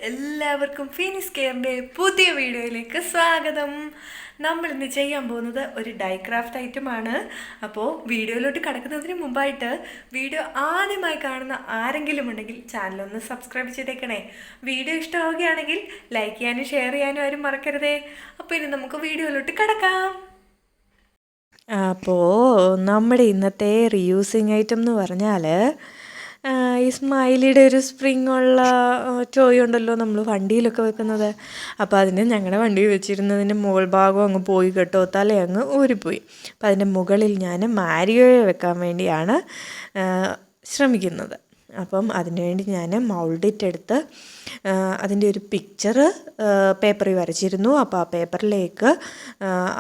എല്ലാവർക്കും ഫിനിഷ് കെയറിൻ്റെ പുതിയ വീഡിയോയിലേക്ക് സ്വാഗതം. നമ്മൾ ഇന്ന് ചെയ്യാൻ പോകുന്നത് ഒരു ഡൈ ക്രാഫ്റ്റ് ഐറ്റമാണ്. അപ്പോൾ വീഡിയോയിലോട്ട് കടക്കുന്നതിന് മുമ്പായിട്ട് വീഡിയോ ആദ്യമായി കാണുന്ന ആരെങ്കിലും ഉണ്ടെങ്കിൽ ചാനലൊന്ന് സബ്സ്ക്രൈബ് ചെയ്തേക്കണേ. വീഡിയോ ഇഷ്ടമാവുകയാണെങ്കിൽ ലൈക്ക് ചെയ്യാനും ഷെയർ ചെയ്യാനും ആരും മറക്കരുതേ. അപ്പോൾ ഇനി നമുക്ക് വീഡിയോയിലോട്ട് കടക്കാം. അപ്പോൾ നമ്മുടെ ഇന്നത്തെ റീയൂസിങ് ഐറ്റം എന്ന് പറഞ്ഞാൽ ഈ സ്മൈലിയുടെ ഒരു സ്പ്രിങ് ഉള്ള ടോയ് ഉണ്ടല്ലോ നമ്മൾ വണ്ടിയിലൊക്കെ വെക്കുന്നത്. അപ്പോൾ അതിന് ഞങ്ങളുടെ വണ്ടിയിൽ വെച്ചിരുന്നതിൻ്റെ മുകൾ ഭാഗം അങ്ങ് പോയി കേട്ടോ, തല അങ്ങ് ഊരിപ്പോയി. അപ്പോൾ അതിൻ്റെ മുകളിൽ ഞാൻ മാരിയോയെ വെക്കാൻ വേണ്ടിയാണ് ശ്രമിക്കുന്നത്. അപ്പം അതിനുവേണ്ടി ഞാൻ മൗൾഡിറ്റ് എടുത്ത് അതിൻ്റെ ഒരു പിക്ചർ പേപ്പറിൽ വരച്ചിരുന്നു. അപ്പോൾ ആ പേപ്പറിലേക്ക്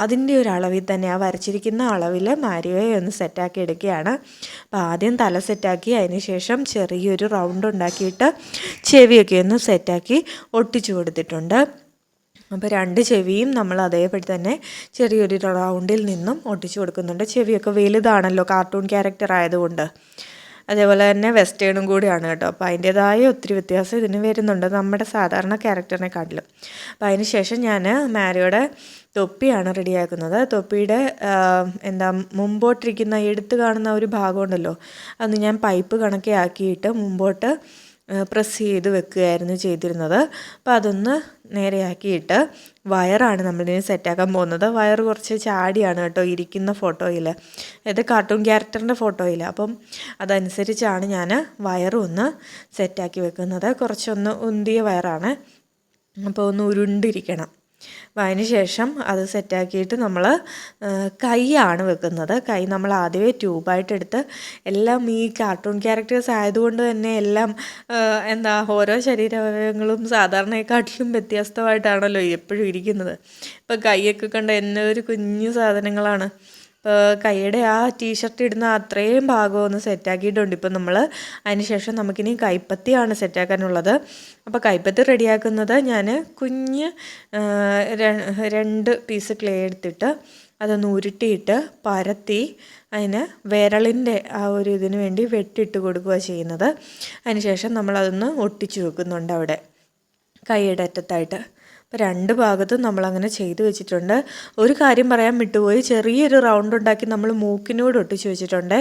അതിൻ്റെ ഒരു അളവിൽ തന്നെ ആ വരച്ചിരിക്കുന്ന അളവിൽ മാരിയോയെ ഒന്ന് സെറ്റാക്കി എടുക്കുകയാണ്. അപ്പോൾ ആദ്യം തല സെറ്റാക്കി അതിന് ശേഷം ചെറിയൊരു റൗണ്ട് ഉണ്ടാക്കിയിട്ട് ചെവിയൊക്കെ ഒന്ന് സെറ്റാക്കി ഒട്ടിച്ചു കൊടുത്തിട്ടുണ്ട്. അപ്പോൾ രണ്ട് ചെവിയും നമ്മൾ അതേപടി തന്നെ ചെറിയൊരു റൗണ്ടിൽ നിന്നും ഒട്ടിച്ചു കൊടുക്കുന്നുണ്ട്. ചെവിയൊക്കെ വലുതാണല്ലോ കാർട്ടൂൺ ക്യാരക്ടർ ആയതുകൊണ്ട്. അതേപോലെ തന്നെ വെസ്റ്റേണും കൂടിയാണ് കേട്ടോ. അപ്പോൾ അതിൻ്റേതായ ഒത്തിരി വ്യത്യാസം ഇതിന് വരുന്നുണ്ട് നമ്മുടെ സാധാരണ ക്യാരക്ടറിനെക്കാട്ടിലും. അപ്പോൾ അതിന് ശേഷം ഞാൻ മാരിയോയുടെ തൊപ്പിയാണ് റെഡിയാക്കുന്നത്. തൊപ്പിയുടെ മുമ്പോട്ടിരിക്കുന്ന എടുത്ത് കാണുന്ന ഒരു ഭാഗമുണ്ടല്ലോ, അന്ന് ഞാൻ പൈപ്പ് കണക്കെ ആക്കിയിട്ട് മുമ്പോട്ട് പ്രസ് ചെയ്ത് വെക്കുകയായിരുന്നു ചെയ്തിരുന്നത്. അപ്പോൾ അതൊന്ന് നേരെയാക്കിയിട്ട് വയറാണ് നമ്മളിതിന് സെറ്റാക്കാൻ പോകുന്നത്. വയർ കുറച്ച് ചാടിയാണ് കേട്ടോ ഇരിക്കുന്ന ഫോട്ടോയിൽ, അതായത് കാർട്ടൂൺ ക്യാരക്ടറിൻ്റെ ഫോട്ടോയിൽ. അപ്പം അതനുസരിച്ചാണ് ഞാൻ വയറും ഒന്ന് സെറ്റാക്കി വെക്കുന്നത്. കുറച്ചൊന്ന് ഉന്തിയ വയറാണ്, അപ്പോൾ ഒന്ന് ഉരുണ്ടിരിക്കണം. അപ്പോൾ അതിന് ശേഷം അത് സെറ്റാക്കിയിട്ട് നമ്മൾ കൈയാണ് വെക്കുന്നത്. കൈ നമ്മൾ ആദ്യമേ ട്യൂബായിട്ടെടുത്ത് എല്ലാം ഈ കാർട്ടൂൺ ക്യാരക്ടേഴ്സ് ആയതുകൊണ്ട് തന്നെ എല്ലാം ഓരോ ശരീരാവയവങ്ങളും സാധാരണയെക്കാട്ടിലും വ്യത്യസ്തമായിട്ടാണല്ലോ എപ്പോഴും ഇരിക്കുന്നത്. ഇപ്പോൾ കൈയൊക്കെ കണ്ട എന്നെ ഒരു കുഞ്ഞു സാധനങ്ങളാണ്. ഇപ്പോൾ കൈയുടെ ആ ടീഷർട്ട് ഇടുന്ന അത്രയും ഭാഗം ഒന്ന് സെറ്റാക്കിയിട്ടുണ്ട് ഇപ്പം നമ്മൾ. അതിന് ശേഷം നമുക്കിനി കൈപ്പത്തിയാണ് സെറ്റാക്കാനുള്ളത്. അപ്പോൾ കൈപ്പത്തി റെഡിയാക്കുന്നത് ഞാൻ കുഞ്ഞ് 2 പീസ് ക്ലേ എടുത്തിട്ട് അതൊന്ന് ഉരുട്ടിയിട്ട് പരത്തി അതിന് വിരളിൻ്റെ ആ ഒരു ഇതിന് വേണ്ടി വെട്ടിയിട്ട് കൊടുക്കുക ചെയ്യുന്നത്. അതിന് ശേഷം നമ്മളതൊന്ന് ഒട്ടിച്ചു വെക്കുന്നുണ്ട് അവിടെ കൈയുടെ അറ്റത്തായിട്ട്. അപ്പോൾ 2 ഭാഗത്തും നമ്മളങ്ങനെ ചെയ്തു വെച്ചിട്ടുണ്ട്. ഒരു കാര്യം പറയാൻ വിട്ടുപോയി, ചെറിയൊരു റൗണ്ട് ഉണ്ടാക്കി നമ്മൾ മൂക്കിനോട് ഒട്ടിച്ച് വെച്ചിട്ടുണ്ട്.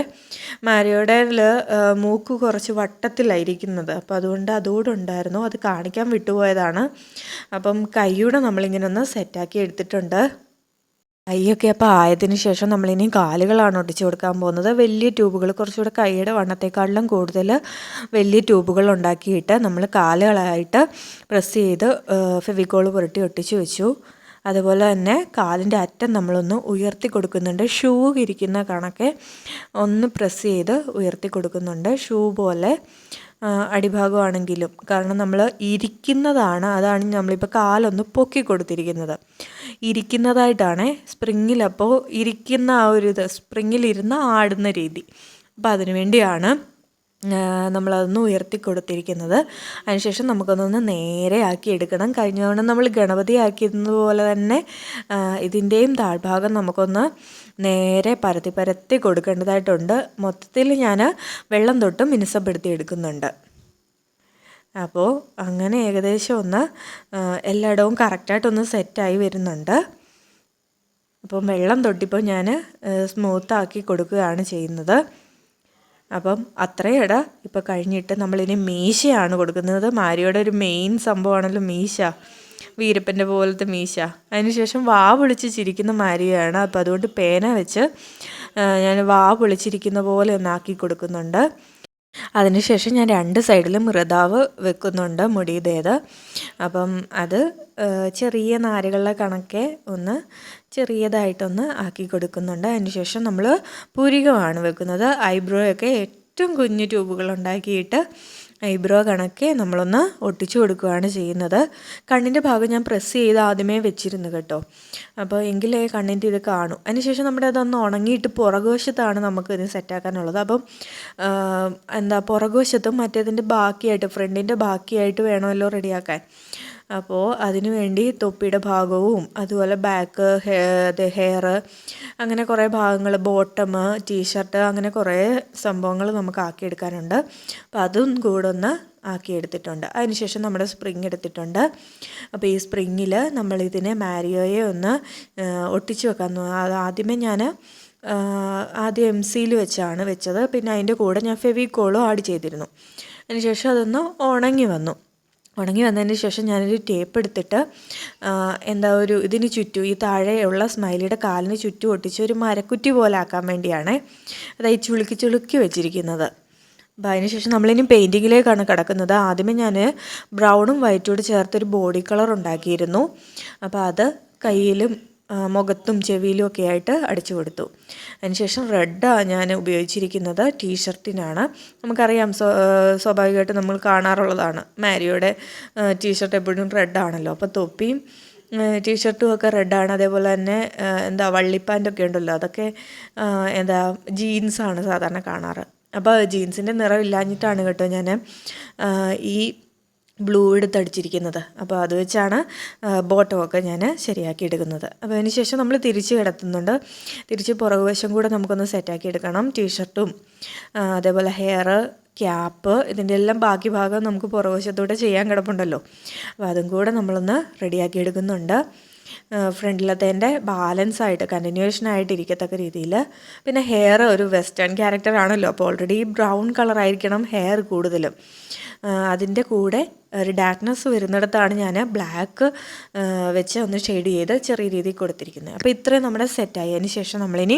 മാരിയോയുടെ മൂക്ക് കുറച്ച് വട്ടത്തിലായിരിക്കുന്നത്, അപ്പോൾ അതുകൊണ്ട് അതുകൂടെ അത് കാണിക്കാൻ വിട്ടുപോയതാണ്. അപ്പം കൈയൂടെ നമ്മളിങ്ങനെ ഒന്ന് സെറ്റാക്കി എടുത്തിട്ടുണ്ട്. കൈയൊക്കെ അപ്പോൾ ആയതിനു ശേഷം നമ്മളിനി കാലുകളാണ് ഒട്ടിച്ച് കൊടുക്കാൻ പോകുന്നത്. വലിയ ട്യൂബുകൾ, കുറച്ചുകൂടെ കൈയുടെ വണ്ണത്തെക്കാളിലും കൂടുതൽ വലിയ ട്യൂബുകൾ ഉണ്ടാക്കിയിട്ട് നമ്മൾ കാലുകളായിട്ട് പ്രസ് ചെയ്ത് ഫെവിക്കോൾ പുരട്ടി ഒട്ടിച്ച് വെച്ചു. അതുപോലെ തന്നെ കാലിൻ്റെ അറ്റം നമ്മളൊന്ന് ഉയർത്തി കൊടുക്കുന്നുണ്ട്. ഷൂ ഇരിക്കുന്ന കണക്കെ ഒന്ന് പ്രസ് ചെയ്ത് ഉയർത്തി കൊടുക്കുന്നുണ്ട്. ഷൂ പോലെ അടിഭാഗമാണെങ്കിലും, കാരണം നമ്മൾ ഇരിക്കുന്നതാണ്, അതാണ് നമ്മളിപ്പോൾ കാലൊന്ന് പൊക്കി കൊടുത്തിരിക്കുന്നത്. ഇരിക്കുന്നതായിട്ടാണ് സ്പ്രിങ്ങിലപ്പോൾ ഇരിക്കുന്ന ആ ഒരു സ്പ്രിങ്ങിലിരുന്ന് ആടുന്ന രീതി. അപ്പോൾ അതിനു വേണ്ടിയാണ് നമ്മളതൊന്ന് ഉയർത്തി കൊടുത്തിരിക്കുന്നത്. അതിനുശേഷം നമുക്കൊന്നൊന്ന് നേരെ ആക്കി എടുക്കണം. കഴിഞ്ഞ തവണ നമ്മൾ ഗണപതി ആക്കിയിരുന്നതുപോലെ തന്നെ ഇതിൻ്റെയും താഴ്ഭാഗം നമുക്കൊന്ന് നേരെ പരത്തി കൊടുക്കേണ്ടതായിട്ടുണ്ട്. മൊത്തത്തിൽ ഞാൻ വെള്ളം തൊട്ട് മിനുസപ്പെടുത്തി എടുക്കുന്നുണ്ട്. അപ്പോൾ അങ്ങനെ ഏകദേശം ഒന്ന് എല്ലായിടവും കറക്റ്റായിട്ടൊന്ന് സെറ്റായി വരുന്നുണ്ട്. അപ്പം വെള്ളം തൊട്ടിപ്പോൾ ഞാൻ സ്മൂത്താക്കി കൊടുക്കുകയാണ് ചെയ്യുന്നത്. അപ്പം അത്രയിട ഇപ്പോൾ കഴിഞ്ഞിട്ട് നമ്മളിനി മീശയാണ് കൊടുക്കുന്നത്. മാരിയോയുടെ ഒരു മെയിൻ സംഭവമാണല്ലോ മീശ, വീരപ്പൻ്റെ പോലത്തെ മീശ. അതിനുശേഷം വാ പൊളിച്ച് ചിരിക്കുന്ന മാരിയാണ്. അപ്പോൾ അതുകൊണ്ട് പേന വെച്ച് ഞാൻ വാ പൊളിച്ചിരിക്കുന്ന പോലെ ഒന്നാക്കി കൊടുക്കുന്നുണ്ട്. അതിനുശേഷം ഞാൻ 2 സൈഡിലും മൃതാവ് വെക്കുന്നുണ്ട്, മുടിയുടേത്. അപ്പം അത് ചെറിയ നാരുകളുടെ കണക്കെ ഒന്ന് ചെറിയതായിട്ടൊന്ന് ആക്കി കൊടുക്കുന്നുണ്ട്. അതിനുശേഷം നമ്മൾ പുരികമാണ് വെക്കുന്നത്. ഐബ്രോയൊക്കെ ഏറ്റവും കുഞ്ഞു ട്യൂബുകൾ ഉണ്ടാക്കിയിട്ട് ഐബ്രോ കണക്കെ നമ്മളൊന്ന് ഒട്ടിച്ചു കൊടുക്കുകയാണ് ചെയ്യുന്നത്. കണ്ണിൻ്റെ ഭാഗം ഞാൻ പ്രസ് ചെയ്ത് ആദ്യമേ വെച്ചിരുന്നു കേട്ടോ, അപ്പോൾ എങ്കിലേ കണ്ണിൻ്റെ ഇത് കാണും. അതിനുശേഷം നമ്മുടെ അതൊന്ന് ഉണങ്ങിയിട്ട് പുറകുവശത്താണ് നമുക്ക് ഇത് സെറ്റാക്കാനുള്ളത്. അപ്പം പുറകുവശത്തും മറ്റേതിൻ്റെ ബാക്കിയായിട്ട് ഫ്രണ്ടിൻ്റെ ബാക്കിയായിട്ട് വേണമല്ലോ റെഡിയാക്കാൻ. അപ്പോൾ അതിനു വേണ്ടി തൊപ്പിയുടെ ഭാഗവും അതുപോലെ ബാക്ക് ഹെയർ അങ്ങനെ കുറേ ഭാഗങ്ങൾ, ബോട്ടം, ടീഷർട്ട്, അങ്ങനെ കുറേ സംഭവങ്ങൾ നമുക്ക് ആക്കിയെടുക്കാനുണ്ട്. അപ്പോൾ അതും കൂടെ ഒന്ന് ആക്കിയെടുത്തിട്ടുണ്ട്. അതിനുശേഷം നമ്മുടെ സ്പ്രിങ് എടുത്തിട്ടുണ്ട്. അപ്പോൾ ഈ സ്പ്രിങ്ങിൽ നമ്മളിതിനെ മാരിയോയെ ഒന്ന് ഒട്ടിച്ച് വെക്കാൻ. അത് ആദ്യമേ ഞാൻ ആദ്യം mseal വെച്ചാണ് വെച്ചത്. പിന്നെ അതിൻ്റെ കൂടെ ഞാൻ ഫെവിക്കോളും ആഡ് ചെയ്തിരുന്നു. അതിനുശേഷം അതൊന്ന് ഉണങ്ങി വന്നതിന് ശേഷം ഞാനൊരു ടേപ്പ് എടുത്തിട്ട് ഇതിന് ചുറ്റും ഈ താഴെയുള്ള സ്മൈലിയുടെ കാലിന് ചുറ്റും ഒട്ടിച്ച് ഒരു മരക്കുറ്റി പോലെ ആക്കാൻ വേണ്ടിയാണ് അതായത് ചുളുക്കി വെച്ചിരിക്കുന്നത്. അപ്പോൾ അതിനുശേഷം നമ്മളിനി പെയിൻറ്റിങ്ങിലേക്കാണ് കിടക്കുന്നത്. ആദ്യമേ ഞാൻ ബ്രൗണും വൈറ്റോട് ചേർത്തൊരു ബോഡി കളർ ഉണ്ടാക്കിയിരുന്നു. അപ്പോൾ അത് കയ്യിലും മുഖത്തും ചെവിയിലും ഒക്കെ ആയിട്ട് അടിച്ചു കൊടുത്തു. അതിനുശേഷം റെഡാണ് ഞാൻ ഉപയോഗിച്ചിരിക്കുന്നത്. ടീഷർട്ടിനാണ്. നമുക്കറിയാം സ്വാഭാവികമായിട്ട് നമ്മൾ കാണാറുള്ളതാണ് മാരിയോയുടെ ടീഷർട്ട് എപ്പോഴും റെഡാണല്ലോ. അപ്പോൾ തൊപ്പിയും ടീഷർട്ടും ഒക്കെ റെഡാണ്. അതേപോലെ തന്നെ വള്ളിപ്പാൻ്റൊക്കെ ഉണ്ടല്ലോ, അതൊക്കെ ജീൻസാണ് സാധാരണ കാണാറ്. അപ്പോൾ ജീൻസിൻ്റെ നിറം ഇല്ലാഞ്ഞിട്ടാണ് കേട്ടോ ഞാൻ ഈ ബ്ലൂ എടുത്തടിച്ചിരിക്കുന്നത്. അപ്പോൾ അത് വെച്ചാണ് ബോട്ടമൊക്കെ ഞാൻ ശരിയാക്കി എടുക്കുന്നത്. അപ്പോൾ അതിന് ശേഷം നമ്മൾ തിരിച്ച് കിടത്തുന്നുണ്ട്. തിരിച്ച് പുറകുവശം കൂടെ നമുക്കൊന്ന് സെറ്റാക്കി എടുക്കണം. ടീഷർട്ടും അതേപോലെ ഹെയർ, ക്യാപ്പ്, ഇതിൻ്റെ എല്ലാം ബാക്കി ഭാഗം നമുക്ക് പുറകുവശത്തൂടെ ചെയ്യാൻ കിടപ്പുണ്ടല്ലോ. അപ്പോൾ അതും കൂടെ നമ്മളൊന്ന് റെഡിയാക്കി എടുക്കുന്നുണ്ട്. ഫ്രണ്ടിലത്തേൻ്റെ ബാലൻസായിട്ട് കണ്ടിന്യൂഷനായിട്ട് ഇരിക്കത്തക്ക രീതിയിൽ. പിന്നെ ഹെയർ ഒരു വെസ്റ്റേൺ ക്യാരക്ടറാണല്ലോ, അപ്പോൾ ഓൾറെഡി ബ്രൗൺ കളറായിരിക്കണം ഹെയർ കൂടുതലും. അതിൻ്റെ കൂടെ ഒരു ഡാർക്ക്നെസ് വരുന്നിടത്താണ് ഞാൻ ബ്ലാക്ക് വെച്ച് ഒന്ന് ഷെയ്ഡ് ചെയ്ത് ചെറിയ രീതിയിൽ കൊടുത്തിരിക്കുന്നത്. അപ്പോൾ ഇത്രയും നമ്മുടെ സെറ്റായി. അതിന് ശേഷം നമ്മളിനി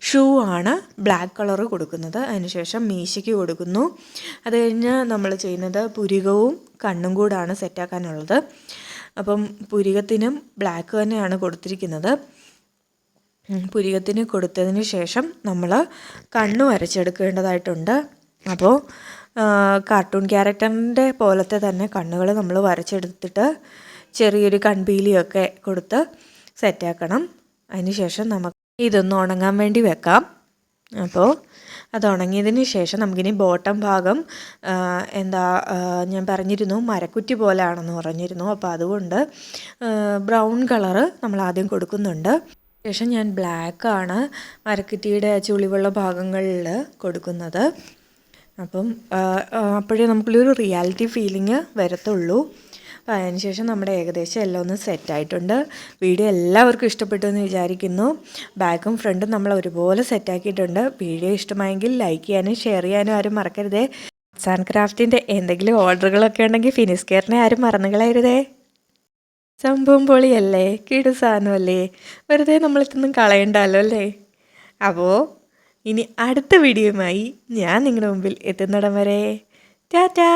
ഷൂ ആണ് ബ്ലാക്ക് കളർ കൊടുക്കുന്നത്. അതിനുശേഷം മീശയ്ക്ക് കൊടുക്കുന്നു. അത് കഴിഞ്ഞ് നമ്മൾ ചെയ്യുന്നത് പുരികവും കണ്ണും കൂടാണ് സെറ്റാക്കാനുള്ളത്. അപ്പം പുരികത്തിനും ബ്ലാക്ക് തന്നെയാണ് കൊടുത്തിരിക്കുന്നത്. പുരികത്തിന് കൊടുത്തതിന് ശേഷം നമ്മൾ കണ്ണ് വരച്ചെടുക്കേണ്ടതായിട്ടുണ്ട്. അപ്പോൾ കാർട്ടൂൺ ക്യാരക്ടറിൻ്റെ പോലത്തെ തന്നെ കണ്ണുകൾ നമ്മൾ വരച്ചെടുത്തിട്ട് ചെറിയൊരു കൺപീലിയൊക്കെ കൊടുത്ത് സെറ്റാക്കണം. അതിന് ശേഷം നമുക്ക് ഇതൊന്ന് ഉണങ്ങാൻ വേണ്ടി വെക്കാം. അപ്പോൾ അത് ഉണങ്ങിയതിന് ശേഷം നമുക്കിനി ബോട്ടം ഭാഗം ഞാൻ പറഞ്ഞിരുന്നു മരക്കുറ്റി പോലെയാണെന്ന് പറഞ്ഞിരുന്നു. അപ്പോൾ അതുകൊണ്ട് ബ്രൗൺ കളറ് നമ്മൾ ആദ്യം കൊടുക്കുന്നുണ്ട്. ശേഷം ഞാൻ ബ്ലാക്കാണ് മരക്കുറ്റിയുടെ ചുളിവുള്ള ഭാഗങ്ങളിൽ കൊടുക്കുന്നത്. അപ്പം അപ്പോഴേ നമുക്കുള്ളൊരു റിയാലിറ്റി ഫീലിംഗ് വരത്തുള്ളൂ. അപ്പോൾ അതിനുശേഷം നമ്മുടെ ഏകദേശം എല്ലാം ഒന്ന് സെറ്റായിട്ടുണ്ട്. വീഡിയോ എല്ലാവർക്കും ഇഷ്ടപ്പെട്ടു എന്ന് വിചാരിക്കുന്നു. ബാക്കും ഫ്രണ്ടും നമ്മൾ ഒരുപോലെ സെറ്റാക്കിയിട്ടുണ്ട്. വീഡിയോ ഇഷ്ടമായെങ്കിൽ ലൈക്ക് ചെയ്യാനും ഷെയർ ചെയ്യാനും ആരും മറക്കരുതേ. ആർട്സ് ആൻഡ് ക്രാഫ്റ്റിൻ്റെ എന്തെങ്കിലും ഓർഡറുകളൊക്കെ ഉണ്ടെങ്കിൽ ഫിനിസ്കെയറിനെ ആരും മറന്നുകളയരുതേ. സംഭവം പൊളിയല്ലേ, കിടു സാധനമല്ലേ, വെറുതെ നമ്മളിതൊന്നും കളയണ്ടല്ലോ അല്ലേ. അപ്പോൾ ഇനി അടുത്ത വീഡിയോയുമായി ഞാൻ നിങ്ങളുടെ മുമ്പിൽ എത്തുന്നിടം വരെ ടാറ്റാ.